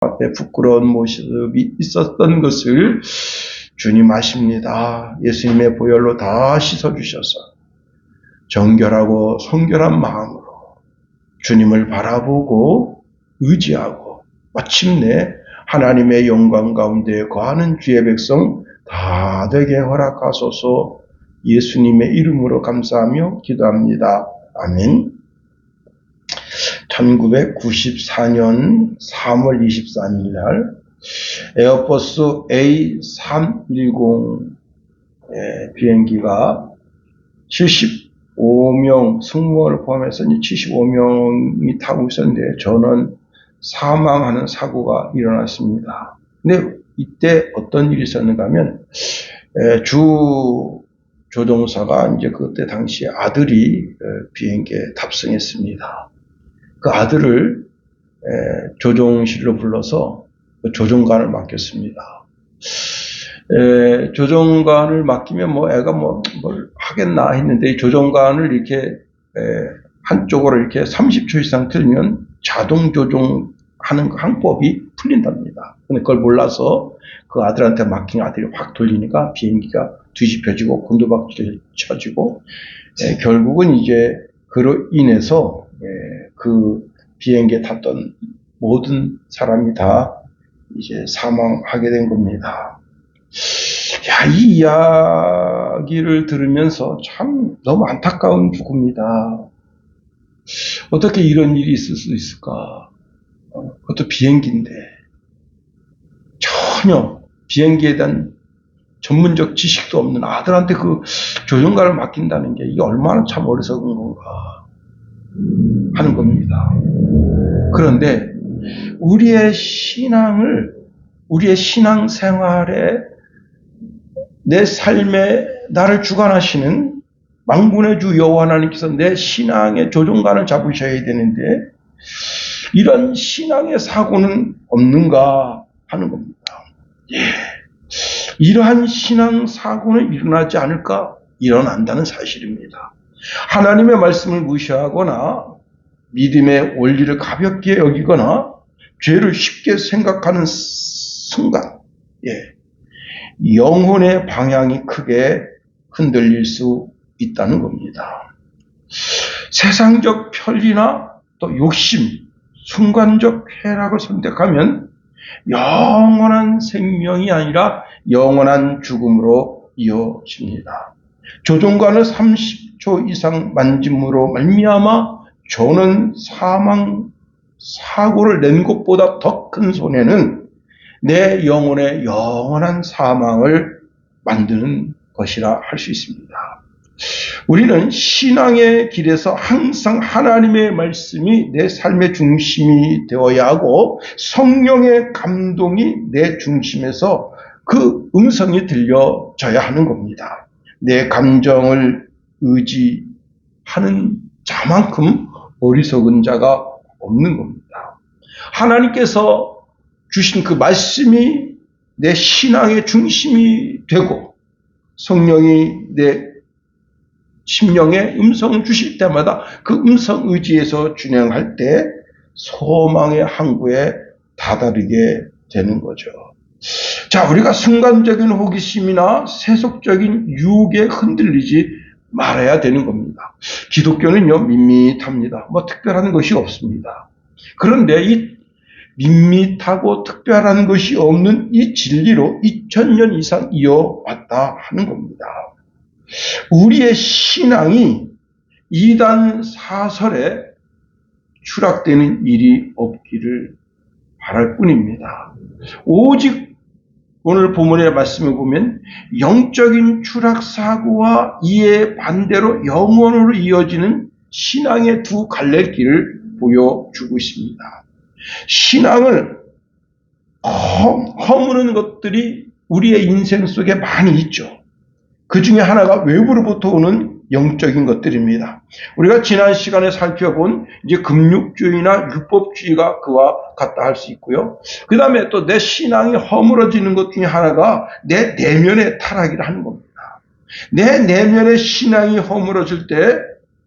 앞에 부끄러운 모습이 있었던 것을 주님 아십니다. 예수님의 보혈로 다 씻어주셔서 정결하고 성결한 마음으로 주님을 바라보고 의지하고 마침내 하나님의 영광 가운데 거하는 주의 백성 다 되게 허락하소서. 예수님의 이름으로 감사하며 기도합니다. 아멘. 1994년 3월 23일 날 에어버스 A310 비행기가 75명 승무원을 포함해서 75명이 타고 있었는데 저는 사망하는 사고가 일어났습니다. 근데 이때 어떤 일이 있었는가 하면 주 조종사가 이제 그때 당시에 아들이 비행기에 탑승했습니다. 그 아들을 조종실로 불러서 조종관을 맡겼습니다. 조종관을 맡기면 애가 뭘 하겠나 했는데 조종관을 이렇게 한쪽으로 이렇게 30초 이상 틀면 자동 조종하는 항법이 풀린답니다. 근데 그걸 몰라서 그 아들한테 맡긴 아들이 확 돌리니까 비행기가 뒤집혀지고 곤두박질 쳐지고 결국은 이제 그로 인해서 그 비행기에 탔던 모든 사람이 다 이제 사망하게 된 겁니다. 이 이야기를 들으면서 참 너무 안타까운 죽음이다. 어떻게 이런 일이 있을 수 있을까? 그것도 비행기인데 전혀 비행기에 대한 전문적 지식도 없는 아들한테 그 조종관을 맡긴다는 게 이게 얼마나 참 어리석은 건가 하는 겁니다. 그런데 우리의 신앙생활에 내 삶에 나를 주관하시는 만군의 주 여호와 하나님께서 내 신앙의 조종관을 잡으셔야 되는데 이런 신앙의 사고는 없는가 하는 겁니다. 이러한 신앙 사고는 일어나지 않을까? 일어난다는 사실입니다. 하나님의 말씀을 무시하거나 믿음의 원리를 가볍게 여기거나 죄를 쉽게 생각하는 순간 영혼의 방향이 크게 흔들릴 수 있다는 겁니다. 세상적 편리나 또 욕심, 순간적 쾌락을 선택하면 영원한 생명이 아니라 영원한 죽음으로 이어집니다. 조종관을 30초 이상 만짐으로 말미암아 저는 사고를 낸 것보다 더 큰 손해는 내 영혼의 영원한 사망을 만드는 것이라 할 수 있습니다. 우리는 신앙의 길에서 항상 하나님의 말씀이 내 삶의 중심이 되어야 하고 성령의 감동이 내 중심에서 그 음성이 들려져야 하는 겁니다. 내 감정을 의지하는 자만큼 어리석은 자가 없는 겁니다. 하나님께서 주신 그 말씀이 내 신앙의 중심이 되고 성령이 내 심령에 음성을 주실 때마다 그 음성 의지에서 준행할 때 소망의 항구에 다다르게 되는 거죠. 자, 우리가 순간적인 호기심이나 세속적인 유혹에 흔들리지 말아야 되는 겁니다. 기독교는요, 밋밋합니다. 특별한 것이 없습니다. 그런데 이 밋밋하고 특별한 것이 없는 이 진리로 2000년 이상 이어왔다 하는 겁니다. 우리의 신앙이 이단 사설에 추락되는 일이 없기를 바랄 뿐입니다. 오직 오늘 본문의 말씀을 보면 영적인 추락사고와 이에 반대로 영원으로 이어지는 신앙의 두 갈래길을 보여주고 있습니다. 신앙을 허무는 것들이 우리의 인생 속에 많이 있죠. 그 중에 하나가 외부로부터 오는 영적인 것들입니다. 우리가 지난 시간에 살펴본 이제 금육주의나 율법주의가 그와 같다 할 수 있고요. 그 다음에 또 내 신앙이 허물어지는 것 중에 하나가 내 내면의 타락이라 하는 겁니다. 내 내면의 신앙이 허물어질 때,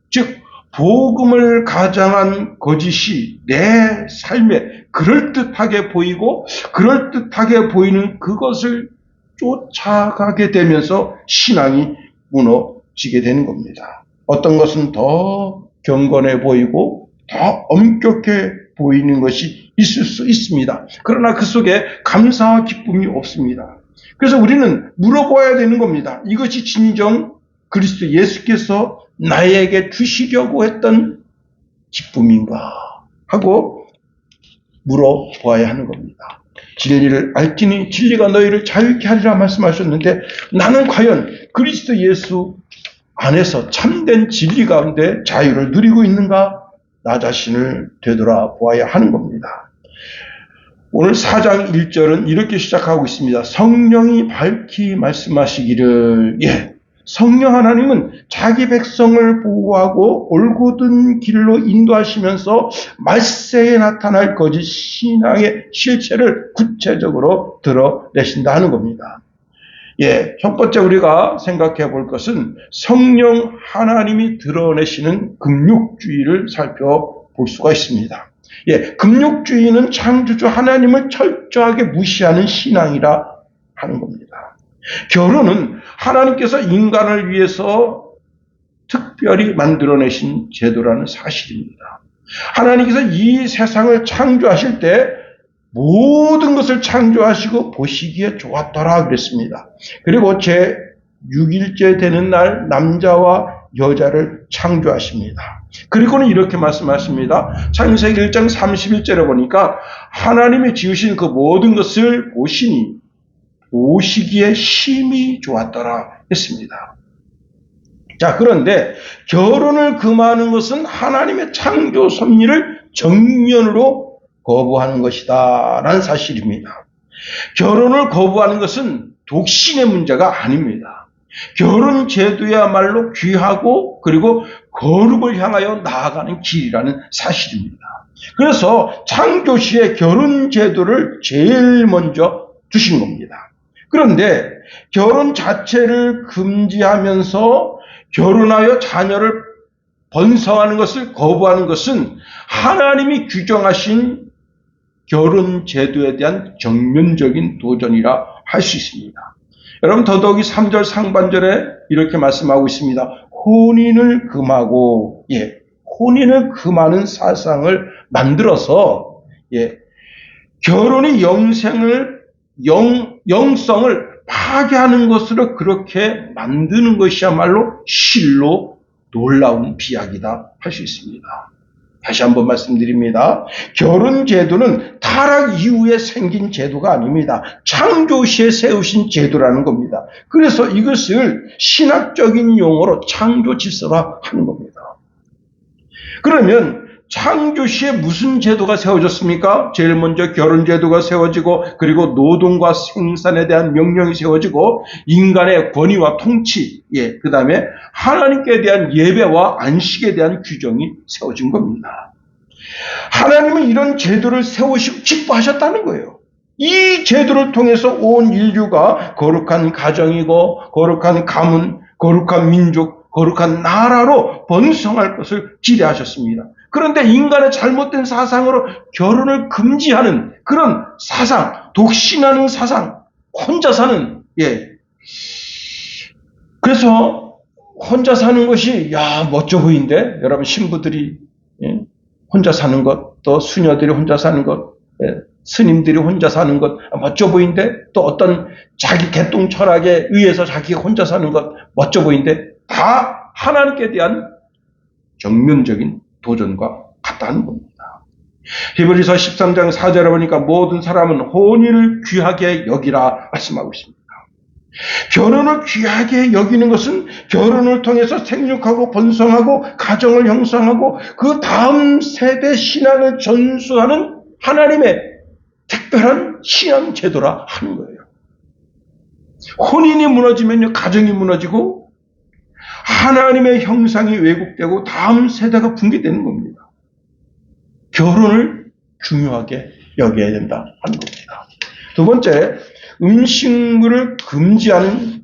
즉 복음을 가장한 거짓이 내 삶에 그럴듯하게 보이고 그럴듯하게 보이는 그것을 쫓아가게 되면서 신앙이 무너지게 되는 겁니다. 어떤 것은 더 경건해 보이고 더 엄격해 보이는 것이 있을 수 있습니다. 그러나 그 속에 감사와 기쁨이 없습니다. 그래서 우리는 물어봐야 되는 겁니다. 이것이 진정 그리스도 예수께서 나에게 주시려고 했던 기쁨인가 하고 물어봐야 하는 겁니다. 진리를 알지니 진리가 너희를 자유케 하리라 말씀하셨는데 나는 과연 그리스도 예수 안에서 참된 진리 가운데 자유를 누리고 있는가? 나 자신을 되돌아보아야 하는 겁니다. 오늘 4장 1절은 이렇게 시작하고 있습니다. 성령이 밝히 말씀하시기를 성령 하나님은 자기 백성을 보호하고 올곧은 길로 인도하시면서 말세에 나타날 거짓 신앙의 실체를 구체적으로 드러내신다 하는 겁니다. 첫 번째 우리가 생각해 볼 것은 성령 하나님이 드러내시는 금욕주의를 살펴볼 수가 있습니다. 금욕주의는 창조주 하나님을 철저하게 무시하는 신앙이라 하는 겁니다. 결혼은 하나님께서 인간을 위해서 특별히 만들어내신 제도라는 사실입니다. 하나님께서 이 세상을 창조하실 때 모든 것을 창조하시고 보시기에 좋았더라 그랬습니다. 그리고 제6일째 되는 날 남자와 여자를 창조하십니다. 그리고는 이렇게 말씀하십니다. 창세기 1장 31절에 보니까 하나님이 지으신 그 모든 것을 보시니 보시기에 심히 좋았더라 했습니다. 자, 그런데 결혼을 금하는 것은 하나님의 창조 섭리를 정면으로 거부하는 것이다 라는 사실입니다. 결혼을 거부하는 것은 독신의 문제가 아닙니다. 결혼 제도야말로 귀하고 그리고 거룩을 향하여 나아가는 길이라는 사실입니다. 그래서 창조시에 결혼 제도를 제일 먼저 두신 겁니다. 그런데 결혼 자체를 금지하면서 결혼하여 자녀를 번성하는 것을 거부하는 것은 하나님이 규정하신 결혼 제도에 대한 정면적인 도전이라 할 수 있습니다. 여러분 더더욱이 3절 상반절에 이렇게 말씀하고 있습니다. 혼인을 금하고 혼인을 금하는 사상을 만들어서 결혼이 영성을 파괴하는 것으로 그렇게 만드는 것이야말로 실로 놀라운 비약이다 할 수 있습니다. 다시 한번 말씀드립니다. 결혼 제도는 타락 이후에 생긴 제도가 아닙니다. 창조 시에 세우신 제도라는 겁니다. 그래서 이것을 신학적인 용어로 창조 질서라 하는 겁니다. 그러면 창조 시에 무슨 제도가 세워졌습니까? 제일 먼저 결혼 제도가 세워지고 그리고 노동과 생산에 대한 명령이 세워지고 인간의 권위와 통치, 그 다음에 하나님께 대한 예배와 안식에 대한 규정이 세워진 겁니다. 하나님은 이런 제도를 세우시고 기뻐하셨다는 거예요. 이 제도를 통해서 온 인류가 거룩한 가정이고 거룩한 가문, 거룩한 민족, 거룩한 나라로 번성할 것을 기대하셨습니다. 그런데 인간의 잘못된 사상으로 결혼을 금지하는 그런 사상, 독신하는 사상, 혼자 사는, 그래서 혼자 사는 것이, 멋져 보이는데, 여러분 신부들이, 혼자 사는 것, 또 수녀들이 혼자 사는 것, 스님들이 혼자 사는 것, 멋져 보이는데, 또 어떤 자기 개똥 철학에 의해서 자기가 혼자 사는 것, 멋져 보이는데, 다 하나님께 대한 정면적인 도전과 같다는 겁니다. 히브리서 13장 4절에 보니까 모든 사람은 혼인을 귀하게 여기라 말씀하고 있습니다. 결혼을 귀하게 여기는 것은 결혼을 통해서 생육하고 번성하고 가정을 형성하고 그 다음 세대 신앙을 전수하는 하나님의 특별한 신앙 제도라 하는 거예요. 혼인이 무너지면요, 가정이 무너지고 하나님의 형상이 왜곡되고 다음 세대가 붕괴되는 겁니다. 결혼을 중요하게 여겨야 된다 하는 겁니다. 두 번째, 음식물을 금지하는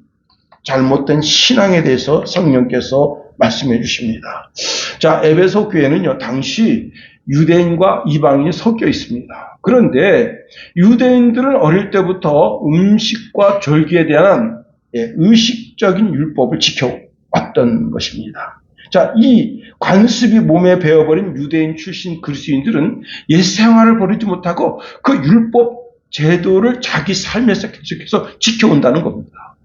잘못된 신앙에 대해서 성령께서 말씀해 주십니다. 자, 에베소 교회는요, 당시 유대인과 이방인이 섞여 있습니다. 그런데 유대인들은 어릴 때부터 음식과 절기에 대한 의식적인 율법을 지켜왔던 것입니다. 자, 이 관습이 몸에 배어버린 유대인 출신 그리스도인들은 옛 생활을 버리지 못하고 그 율법 제도를 자기 삶에서 계속해서 지켜온다는 겁니다.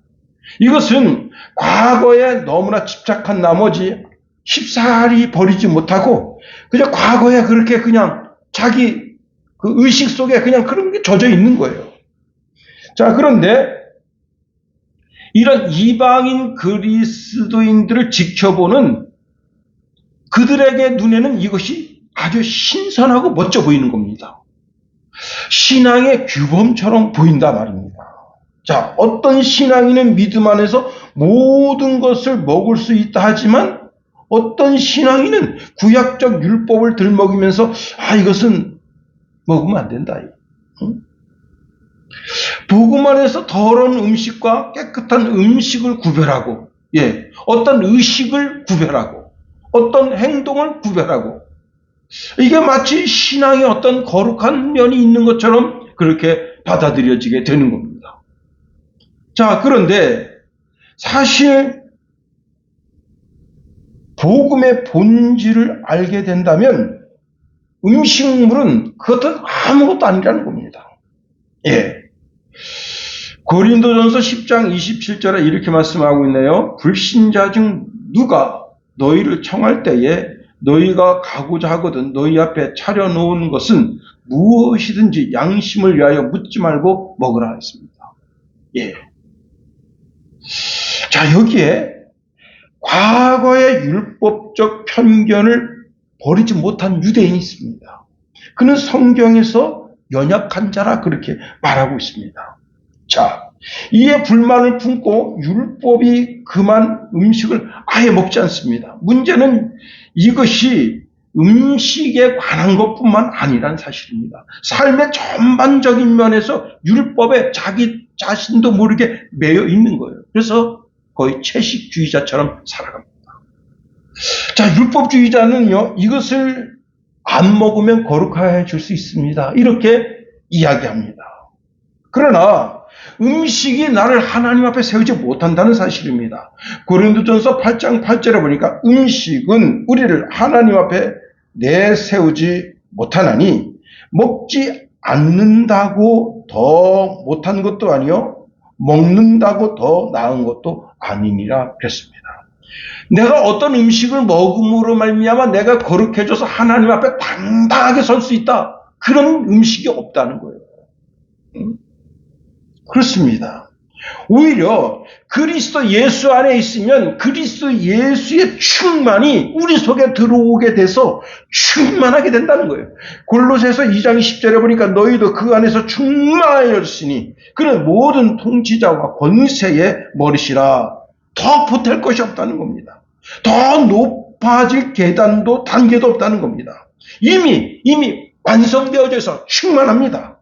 이것은 과거에 너무나 집착한 나머지 쉽사리 버리지 못하고 그냥 과거에 그렇게 그냥 자기 그 의식 속에 그냥 그런 게 젖어 있는 거예요. 자, 그런데 이런 이방인 그리스도인들을 지켜보는 그들에게 눈에는 이것이 아주 신선하고 멋져 보이는 겁니다. 신앙의 규범처럼 보인다 말입니다. 자, 어떤 신앙인은 믿음 안에서 모든 것을 먹을 수 있다 하지만 어떤 신앙인은 구약적 율법을 들먹이면서 이것은 먹으면 안 된다. 복음 안에서 더러운 음식과 깨끗한 음식을 구별하고, 어떤 의식을 구별하고, 어떤 행동을 구별하고, 이게 마치 신앙에 어떤 거룩한 면이 있는 것처럼 그렇게 받아들여지게 되는 겁니다. 자, 그런데 사실 복음의 본질을 알게 된다면 음식물은 그것은 아무것도 아니라는 겁니다. 고린도전서 10장 27절에 이렇게 말씀하고 있네요. 불신자 중 누가 너희를 청할 때에 너희가 가고자 하거든 너희 앞에 차려놓은 것은 무엇이든지 양심을 위하여 묻지 말고 먹으라 했습니다. 자, 여기에 과거의 율법적 편견을 버리지 못한 유대인이 있습니다. 그는 성경에서 연약한 자라 그렇게 말하고 있습니다. 자, 이에 불만을 품고 율법이 금한 음식을 아예 먹지 않습니다. 문제는 이것이 음식에 관한 것뿐만 아니란 사실입니다. 삶의 전반적인 면에서 율법에 자기 자신도 모르게 매여 있는 거예요. 그래서 거의 채식주의자처럼 살아갑니다. 자, 율법주의자는요, 이것을 안 먹으면 거룩해질 수 있습니다. 이렇게 이야기합니다. 그러나 음식이 나를 하나님 앞에 세우지 못한다는 사실입니다. 고린도전서 8장 8절에 보니까 음식은 우리를 하나님 앞에 내세우지 못하나니 먹지 않는다고 더 못한 것도 아니요 먹는다고 더 나은 것도 아니니라 그랬습니다. 내가 어떤 음식을 먹음으로 말미암아 내가 거룩해져서 하나님 앞에 당당하게 설 수 있다. 그런 음식이 없다는 거예요. 그렇습니다. 오히려 그리스도 예수 안에 있으면 그리스도 예수의 충만이 우리 속에 들어오게 돼서 충만하게 된다는 거예요. 골로새서 2장 10절에 보니까 너희도 그 안에서 충만하였으니 그는 모든 통치자와 권세의 머리시라. 더 보탤 것이 없다는 겁니다. 더 높아질 계단도 단계도 없다는 겁니다. 이미 완성되어져서 충만합니다.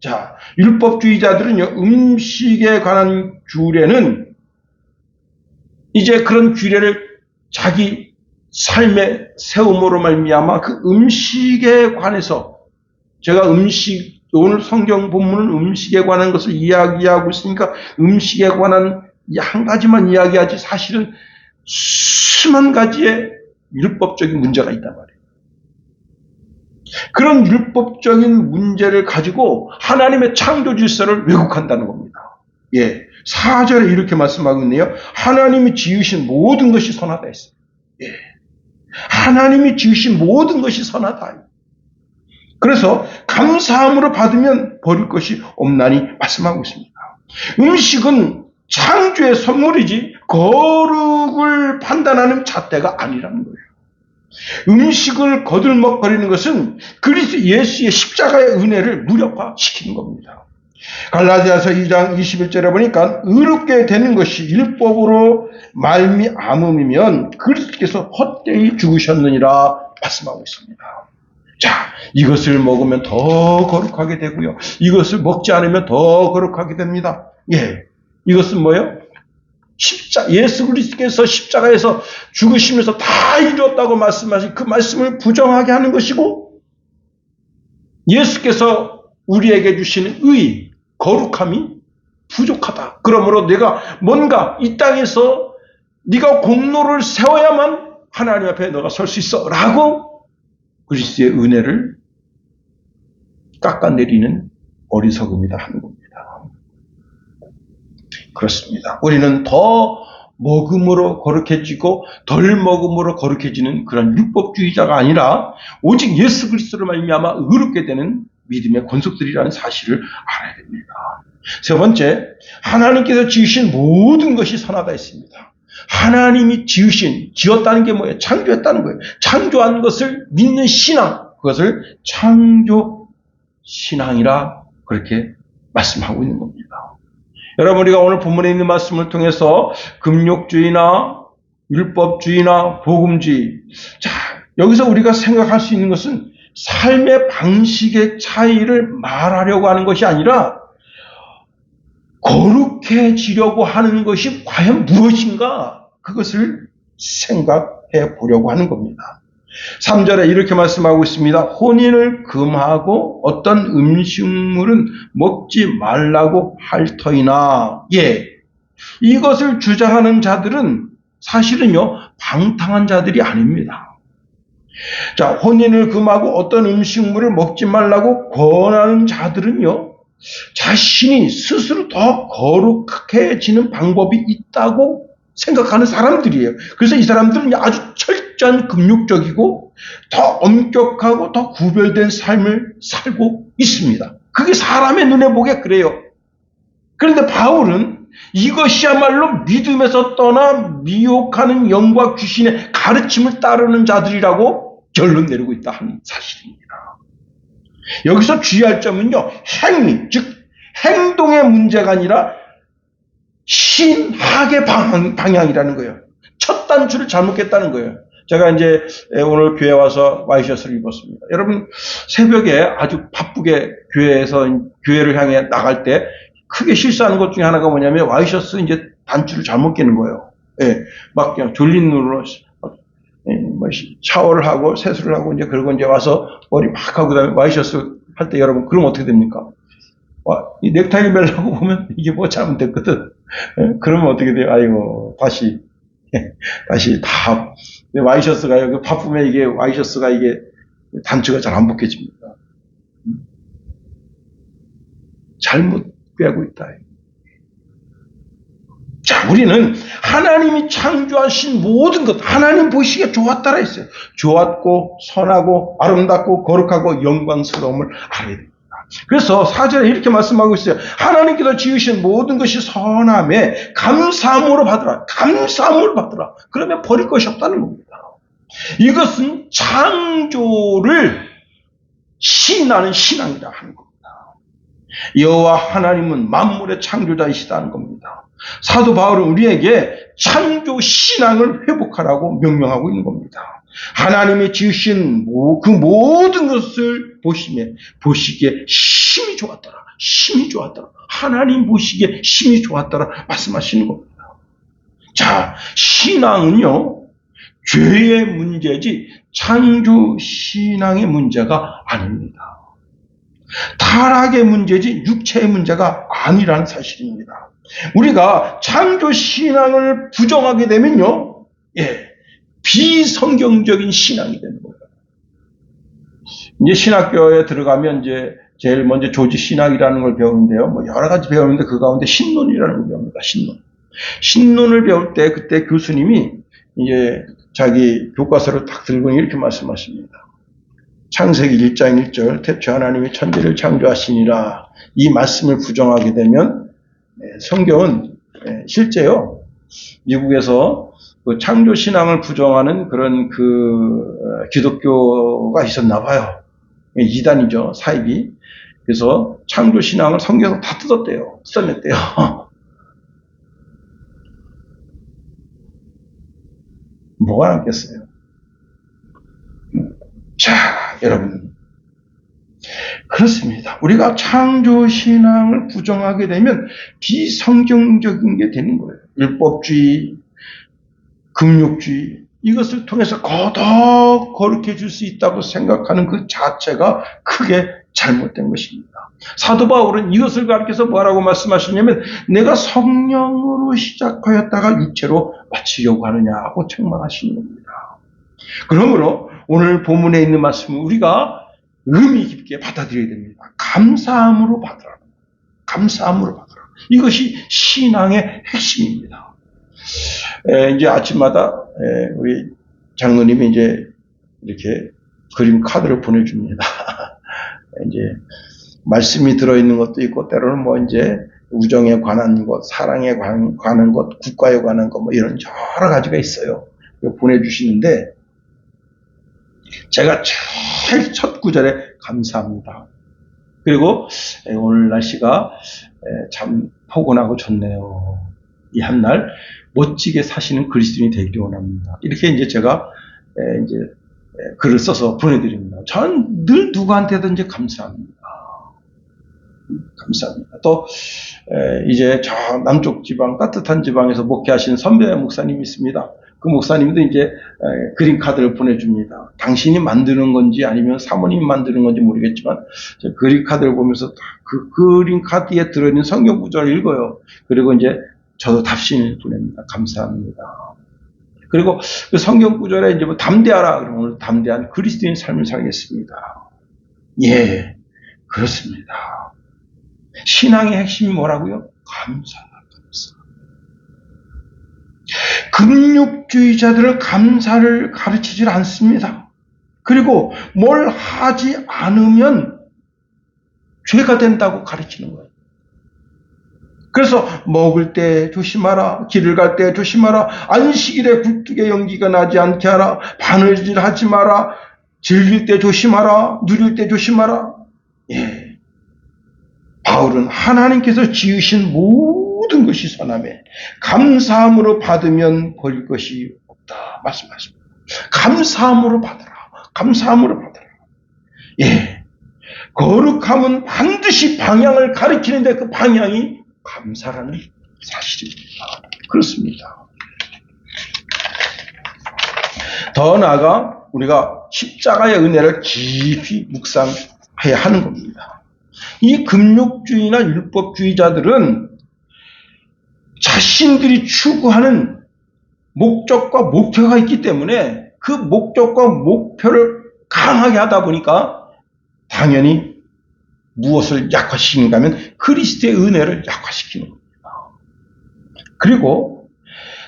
자, 율법주의자들은요, 음식에 관한 규례는 이제 그런 규례를 자기 삶의 세움으로 말미암아 그 음식에 관해서 제가 오늘 성경 본문은 음식에 관한 것을 이야기하고 있으니까 음식에 관한 한 가지만 이야기하지 사실은 수만 가지의 율법적인 문제가 있단 말이에요. 그런 율법적인 문제를 가지고 하나님의 창조 질서를 왜곡한다는 겁니다. 4절에 이렇게 말씀하고 있네요. 하나님이 지으신 모든 것이 선하다 했어요. 하나님이 지으신 모든 것이 선하다. 그래서 감사함으로 받으면 버릴 것이 없나니 말씀하고 있습니다. 음식은 창조의 선물이지 거룩을 판단하는 잣대가 아니라는 거예요. 음식을 거들먹거리는 것은 그리스도 예수의 십자가의 은혜를 무력화시키는 겁니다. 갈라디아서 2장 21절에 보니까 의롭게 되는 것이 율법으로 말미암음이면 그리스도께서 헛되이 죽으셨느니라 말씀하고 있습니다. 자, 이것을 먹으면 더 거룩하게 되고요. 이것을 먹지 않으면 더 거룩하게 됩니다. 이것은 뭐예요? 예수 그리스도께서 십자가에서 죽으시면서 다 이루었다고 말씀하신 그 말씀을 부정하게 하는 것이고, 예수께서 우리에게 주시는 의, 거룩함이 부족하다. 그러므로 내가 뭔가 이 땅에서 네가 공로를 세워야만 하나님 앞에 너가 설 수 있어 라고 그리스도의 은혜를 깎아내리는 어리석음이다 하는 겁니다. 그렇습니다. 우리는 더 먹음으로 거룩해지고 덜 먹음으로 거룩해지는 그런 율법주의자가 아니라 오직 예수 그리스도로 말미암아 의롭게 되는 믿음의 권속들이라는 사실을 알아야 됩니다. 세 번째, 하나님께서 지으신 모든 것이 선하다 했습니다. 하나님이 지었다는 게 뭐예요? 창조했다는 거예요. 창조한 것을 믿는 신앙, 그것을 창조신앙이라 그렇게 말씀하고 있는 겁니다. 여러분, 우리가 오늘 본문에 있는 말씀을 통해서 금욕주의나 율법주의나 복음주의, 자, 여기서 우리가 생각할 수 있는 것은 삶의 방식의 차이를 말하려고 하는 것이 아니라 거룩해지려고 하는 것이 과연 무엇인가, 그것을 생각해 보려고 하는 겁니다. 3절에 이렇게 말씀하고 있습니다. 혼인을 금하고 어떤 음식물은 먹지 말라고 할 터이나, 이것을 주장하는 자들은 사실은요, 방탕한 자들이 아닙니다. 자, 혼인을 금하고 어떤 음식물을 먹지 말라고 권하는 자들은요, 자신이 스스로 더 거룩해지는 방법이 있다고 생각하는 사람들이에요. 그래서 이 사람들은 아주 철저한 금욕적이고 더 엄격하고 더 구별된 삶을 살고 있습니다. 그게 사람의 눈에 보기에 그래요. 그런데 바울은 이것이야말로 믿음에서 떠나 미혹하는 영과 귀신의 가르침을 따르는 자들이라고 결론 내리고 있다 하는 사실입니다. 여기서 주의할 점은요, 행위, 즉 행동의 문제가 아니라 신학의 방향이라는 거예요. 첫 단추를 잘못했다는 거예요. 제가 이제 오늘 교회 와서 와이셔츠를 입었습니다. 여러분, 새벽에 아주 바쁘게 교회를 향해 나갈 때 크게 실수하는 것 중에 하나가 뭐냐면 와이셔츠 이제 단추를 잘못 끼는 거예요. 막 그냥 졸린 눈으로 샤워를 하고 세수를 하고 이제 그러고 이제 와서 머리 막 하고 그다음에 와이셔츠 할 때 여러분 그럼 어떻게 됩니까? 이 넥타이를 매려고 보면 이게 뭐 잘못됐거든. 그러면 어떻게 돼요? 아이고 다시 다 와이셔츠가 바쁘면 이게 와이셔츠가 이게 단추가 잘 안 벗겨집니다. 잘못 꿰고 있다. 자, 우리는 하나님이 창조하신 모든 것, 하나님 보시기에 좋았다라 했어요. 좋았고, 선하고, 아름답고, 거룩하고, 영광스러움을 알아야 됩니다. 그래서 4절에 이렇게 말씀하고 있어요. 하나님께서 지으신 모든 것이 선함에 감사함으로 받으라. 감사함으로 받으라. 그러면 버릴 것이 없다는 겁니다. 이것은 창조를 시인하는 신앙이라 하는 겁니다. 여호와 하나님은 만물의 창조자이시다는 겁니다. 사도 바울은 우리에게 창조 신앙을 회복하라고 명령하고 있는 겁니다. 하나님이 지으신 그 모든 것을 보시기에 심히 좋았더라. 심히 좋았더라. 하나님 보시기에 심히 좋았더라 말씀하시는 겁니다. 자, 신앙은요, 죄의 문제지 창조 신앙의 문제가 아닙니다. 타락의 문제지 육체의 문제가 아니라는 사실입니다. 우리가 창조 신앙을 부정하게 되면요, 비성경적인 신앙이 되는 거예요. 이제 신학교에 들어가면 이제 제일 먼저 조지 신학이라는 걸 배우는데요. 뭐 여러 가지 배우는데 그 가운데 신론이라는 걸 배웁니다. 신론을 배울 때 그때 교수님이 이제 자기 교과서를 딱 들고 이렇게 말씀하십니다. 창세기 1장 1절 태초 하나님이 천지를 창조하시니라, 이 말씀을 부정하게 되면 성경은 실제요, 미국에서 그 창조 신앙을 부정하는 그런 기독교가 있었나 봐요. 이단이죠, 사입이. 그래서 창조 신앙을 성경에서 다 뜯어냈대요. 뭐가 남겠어요? 자, 여러분, 그렇습니다. 우리가 창조신앙을 부정하게 되면 비성경적인 게 되는 거예요. 율법주의, 금욕주의, 이것을 통해서 거듭 거룩해 줄 수 있다고 생각하는 그 자체가 크게 잘못된 것입니다. 사도 바울은 이것을 가르쳐서 뭐라고 말씀하시냐면 내가 성령으로 시작하였다가 육체로 마치려고 하느냐고 책망하시는 겁니다. 그러므로 오늘 본문에 있는 말씀은 우리가 의미 깊게 받아들여야 됩니다. 감사함으로 받으라. 감사함으로 받으라. 이것이 신앙의 핵심입니다. 이제 아침마다 우리 장로님이 이제 이렇게 그림 카드를 보내줍니다. 이제 말씀이 들어있는 것도 있고 때로는 뭐 이제 우정에 관한 것, 사랑에 관한 것, 국가에 관한 것 뭐 이런 여러 가지가 있어요. 보내주시는데 제가 제일 첫 구절에 감사합니다. 그리고 오늘 날씨가 참 포근하고 좋네요. 이 한날 멋지게 사시는 그리스도인이 되기를 원합니다. 이렇게 이제 제가 이제 글을 써서 보내드립니다. 전 늘 누구한테든지 감사합니다. 감사합니다. 또 이제 저 남쪽 지방 따뜻한 지방에서 목회하신 선배 목사님이 있습니다. 그 목사님도 이제 그림 카드를 보내줍니다. 당신이 만드는 건지 아니면 사모님이 만드는 건지 모르겠지만 그림 카드를 보면서 그 그림 카드에 들어있는 성경 구절을 읽어요. 그리고 이제 저도 답신을 보냅니다. 감사합니다. 그리고 그 성경 구절에 이제 뭐 담대하라 그러면 오늘 담대한 그리스도인 삶을 살겠습니다. 예, 그렇습니다. 신앙의 핵심이 뭐라고요? 감사. 금육주의자들은 감사를 가르치질 않습니다. 그리고 뭘 하지 않으면 죄가 된다고 가르치는 거예요. 그래서 먹을 때 조심하라, 길을 갈 때 조심하라, 안식일에 굴뚝에 연기가 나지 않게 하라, 바느질하지 마라, 즐길 때 조심하라, 누릴 때 조심하라. 예. 바울은 하나님께서 지으신 모든 것이 선하매 감사함으로 받으면 버릴 것이 없다 말씀하십니다. 감사함으로 받으라. 감사함으로 받으라. 예, 거룩함은 반드시 방향을 가리키는데 그 방향이 감사라는 사실입니다. 그렇습니다. 더 나아가 우리가 십자가의 은혜를 깊이 묵상해야 하는 겁니다. 이 금욕주의나 율법주의자들은 자신들이 추구하는 목적과 목표가 있기 때문에 그 목적과 목표를 강하게 하다 보니까 당연히 무엇을 약화시키는가 하면 그리스도의 은혜를 약화시키는 겁니다. 그리고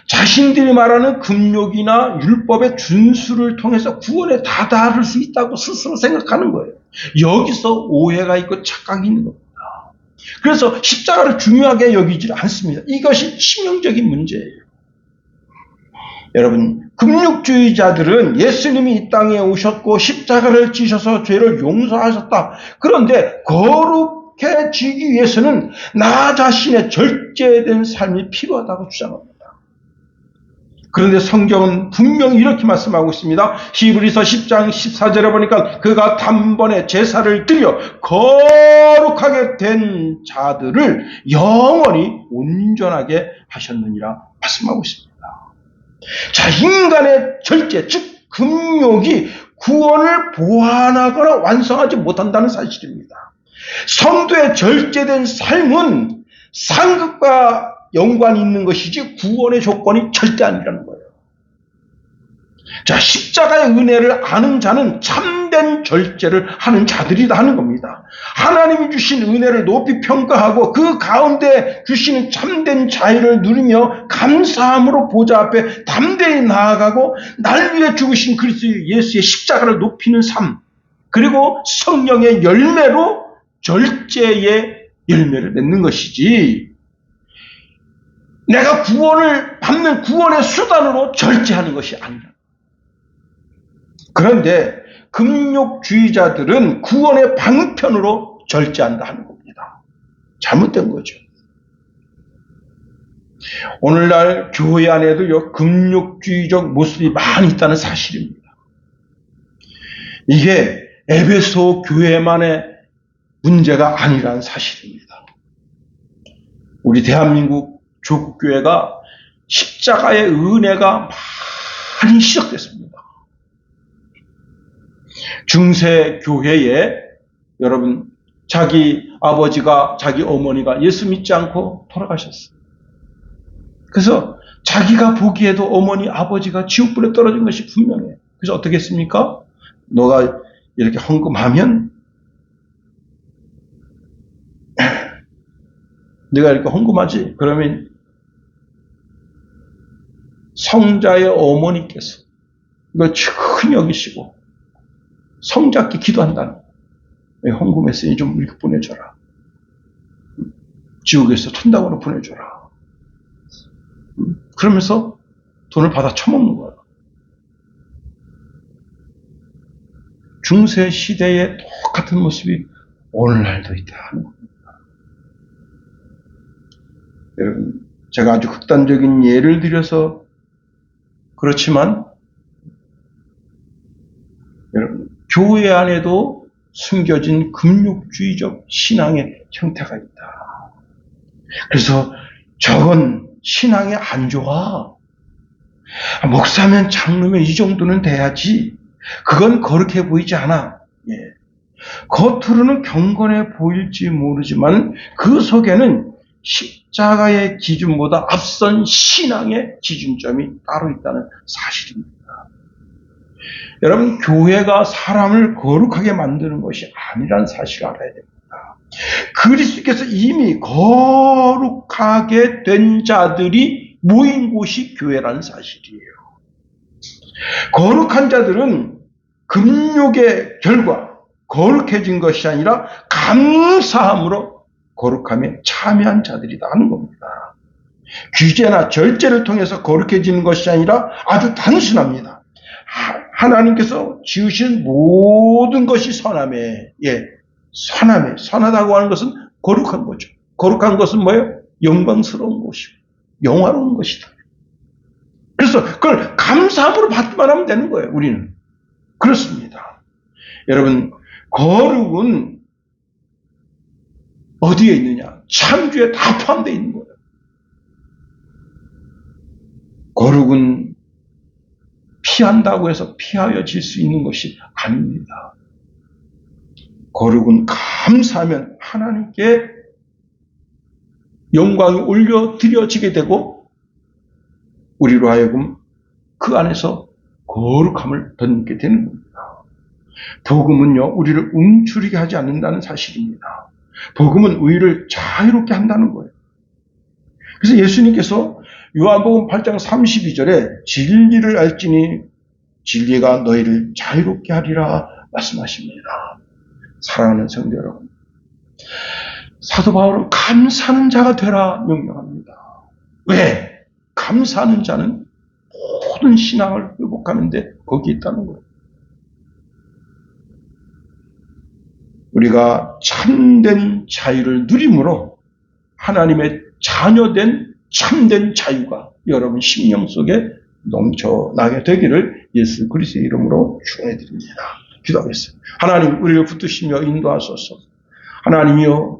자신들이 말하는 금욕이나 율법의 준수를 통해서 구원에 다다를 수 있다고 스스로 생각하는 거예요. 여기서 오해가 있고 착각이 있는 겁니다. 그래서 십자가를 중요하게 여기지 않습니다. 이것이 치명적인 문제예요. 여러분, 금육주의자들은 예수님이 이 땅에 오셨고 십자가를 지셔서 죄를 용서하셨다. 그런데 거룩해지기 위해서는 나 자신의 절제된 삶이 필요하다고 주장합니다. 그런데 성경은 분명히 이렇게 말씀하고 있습니다. 히브리서 10장 14절에 보니까 그가 단번에 제사를 드려 거룩하게 된 자들을 영원히 온전하게 하셨느니라 말씀하고 있습니다. 자, 인간의 절제, 즉 금욕이 구원을 보완하거나 완성하지 못한다는 사실입니다. 성도의 절제된 삶은 상급과 연관이 있는 것이지 구원의 조건이 절대 아니라는 거예요. 자, 십자가의 은혜를 아는 자는 참된 절제를 하는 자들이다 하는 겁니다. 하나님이 주신 은혜를 높이 평가하고 그 가운데 주시는 참된 자유를 누리며 감사함으로 보좌 앞에 담대히 나아가고 날 위해 죽으신 그리스도 예수의 십자가를 높이는 삶, 그리고 성령의 열매로 절제의 열매를 맺는 것이지, 내가 구원을 받는 구원의 수단으로 절제하는 것이 아니라. 그런데 금욕주의자들은 구원의 방편으로 절제한다 하는 겁니다. 잘못된 거죠. 오늘날 교회 안에도 금욕주의적 모습이 많이 있다는 사실입니다. 이게 에베소 교회만의 문제가 아니라는 사실입니다. 우리 대한민국 조국교회가 십자가의 은혜가 많이 시작됐습니다. 중세교회에 여러분 자기 아버지가 자기 어머니가 예수 믿지 않고 돌아가셨어요. 그래서 자기가 보기에도 어머니 아버지가 지옥불에 떨어진 것이 분명해요. 그래서 어떻게 했습니까? 너가 이렇게 헌금하면 내가 이렇게 헌금하지? 그러면 성자의 어머니께서 이걸 큰 여기시고 성자께 기도한다는 거예요. 헌금했으니 좀 이렇게 보내줘라. 지옥에서 천당으로 보내줘라. 그러면서 돈을 받아 처먹는 거예요. 중세 시대의 똑같은 모습이 오늘날도 있다는 겁니다. 여러분, 제가 아주 극단적인 예를 들여서 그렇지만 여러분, 교회 안에도 숨겨진 금욕주의적 신앙의 형태가 있다. 그래서 저건 신앙이 안 좋아. 목사면 장로면 이 정도는 돼야지. 그건 거룩해 보이지 않아. 예. 겉으로는 경건해 보일지 모르지만 그 속에는 십자가의 기준보다 앞선 신앙의 기준점이 따로 있다는 사실입니다. 여러분, 교회가 사람을 거룩하게 만드는 것이 아니라는 사실을 알아야 됩니다. 그리스도께서 이미 거룩하게 된 자들이 모인 곳이 교회라는 사실이에요. 거룩한 자들은 금욕의 결과, 거룩해진 것이 아니라 감사함으로 거룩함에 참여한 자들이다 하는 겁니다. 규제나 절제를 통해서 거룩해지는 것이 아니라 아주 단순합니다. 하나님께서 지으신 모든 것이 선함에, 선하다고 하는 것은 거룩한 거죠. 거룩한 것은 뭐예요? 영광스러운 것이고, 영화로운 것이다. 그래서 그걸 감사함으로 받기만 하면 되는 거예요, 우리는. 그렇습니다. 여러분, 거룩은 어디에 있느냐? 창조에 다 포함되어 있는 거예요. 거룩은 피한다고 해서 피하여질 수 있는 것이 아닙니다. 거룩은 감사하면 하나님께 영광이 올려드려지게 되고 우리로 하여금 그 안에서 거룩함을 덧입게 되는 겁니다. 복음은요, 우리를 움츠리게 하지 않는다는 사실입니다. 복음은 우리를 자유롭게 한다는 거예요. 그래서 예수님께서 요한복음 8장 32절에 진리를 알지니 진리가 너희를 자유롭게 하리라 말씀하십니다. 사랑하는 성도 여러분, 사도 바울은 감사하는 자가 되라 명령합니다. 왜? 감사하는 자는 모든 신앙을 회복하는데 거기 있다는 거예요. 우리가 참된 자유를 누림으로 하나님의 자녀된 참된 자유가 여러분 심령 속에 넘쳐나게 되기를 예수 그리스도의 이름으로 축원해 드립니다. 기도하겠습니다. 하나님, 우리를 붙드시며 인도하소서. 하나님이여,